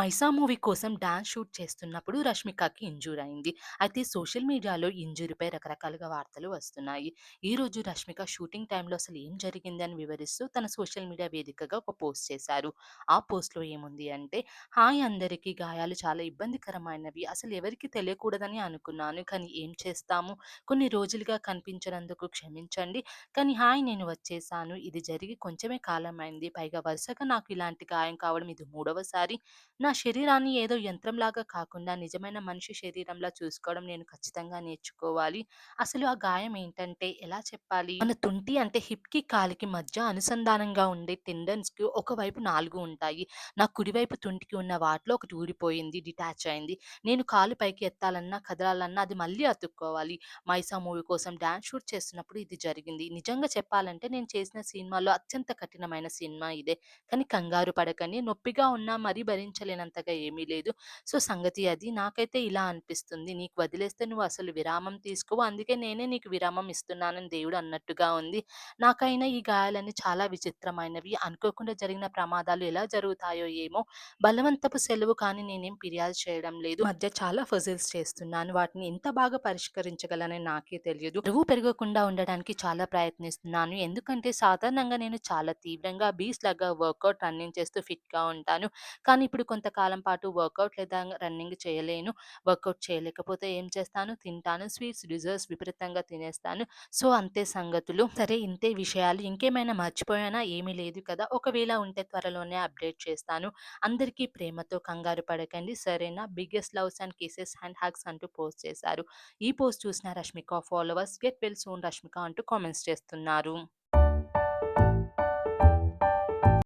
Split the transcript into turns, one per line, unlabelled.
'మైసా' movie కోసం dance shoot చేస్తున్నప్పుడు రష్మికకి injure అయింది. అయితే సోషల్ మీడియాలో ఇంజ్యూరీపై రకరకాలుగా వార్తలు వస్తున్నాయి. ఈరోజు రష్మిక షూటింగ్ టైమ్‌లో అసలు ఏం జరిగిందని వివరిస్తూ తన సోషల్ మీడియా వేదికగా ఒక పోస్ట్ చేశారు. ఆ పోస్ట్‌లో ఏముంది అంటే, హాయ్ అందరికీ గాయాలు చాలా ఇబ్బందికరమైనవి. అసలు ఎవరికీ తెలియకూడదని అనుకున్నాను. కానీ ఏం చేస్తాము? కొన్ని రోజులుగా కనిపించనందుకు క్షమించండి. కానీ హాయ్ నేను వచ్చేసాను. ఇది జరిగి కొంచెమే కాలమైంది. పైగా వరుసగా నాకు ఇలాంటి గాయం కావడం ఇది మూడవసారి. నా శరీరాన్ని ఏదో యంత్రంలాగా కాకుండా నిజమైన మనిషి శరీరంలా చూసుకోవడం నేను ఖచ్చితంగా నేర్చుకోవాలి. అసలు ఆ గాయం ఏంటంటే ఎలా చెప్పాలి? మన తుంటి అంటే హిప్‌కి, కాలికి మధ్య అనుసంధానంగా ఉండే టెండన్స్‌కి ఒకవైపు 4 ఉంటాయి. నా కుడివైపు తుంటికి ఉన్న వాటిలో ఒకటి ఊడిపోయింది, డిటాచ్ అయింది. నేను కాలు పైకి ఎత్తాలన్నా, కదలాలన్నా అది మళ్ళీ అతుక్కోవాలి. 'మైసా' మూవీ కోసం డాన్స్ షూట్ చేస్తున్నప్పుడు ఇది జరిగింది. నిజంగా చెప్పాలంటే నేను చేసిన సినిమాల్లో అత్యంత కఠినమైన సినిమా ఇదే. కానీ కంగారు పడకండి. నొప్పిగా ఉన్నా మరీ భరించలేనంతగా ఏమీ లేదు. సో, సంగతి అది. నాకైతే ఇలా అనిపిస్తుంది. నీకు వదిలేస్తే నువ్వు అసలు విరామం తీసుకోవు. అందుకే నేనే నీకు విరామం ఇస్తున్నానని దేవుడు అన్నట్టుగా ఉంది. నాకైనా ఈ గాయాలన్నీ చాలా విచిత్రమైనవి. అనుకోకుండా జరిగిన ప్రమాదాలు ఎలా జరుగుతాయో ఏమో! బలవంతపు సెలవు కానీ నేనేం ఫిర్యాదు చేయడం లేదు. మధ్య చాలా పజిల్స్ చేస్తున్నాను. వాటిని ఎంత బాగా పరిష్కరించగలనని నాకే తెలియదు. బరువు పెరగకుండా ఉండడానికి చాలా ప్రయత్నిస్తున్నాను. ఎందుకంటే సాధారణంగా నేను చాలా తీవ్రంగా బీస్ట్‌లాగా వర్కౌట్, రన్నింగ్ చేస్తూ ఫిట్‌గా ఉంటాను. కానీ ఇప్పుడు కొంతకాలం పాటు వర్కౌట్ లేదా రన్నింగ్ చేయలేను. వర్కౌట్ చేయలేకపోతే ఏం చేస్తాను? తింటాను. స్వీట్స్, డిజర్ట్స్ విపరీతంగా తినేస్తాను. సో, అంతే సంగతులు. సరే ఇంతే విషయాలు. ఇంకేమైనా మర్చిపోయానా? ఏమీ లేదు కదా! ఒకవేళ ఉంటే త్వరలోనే అప్డేట్ చేస్తాను. అందరికీ ప్రేమతో కంగారు పడకండి. సరేనా? Biggest loves and kisses and hugs అంటూ పోస్ట్ చేశారు. ఈ పోస్ట్ చూసిన Rashmika followers get well soon Rashmika అంటూ కామెంట్స్ చేస్తున్నారు.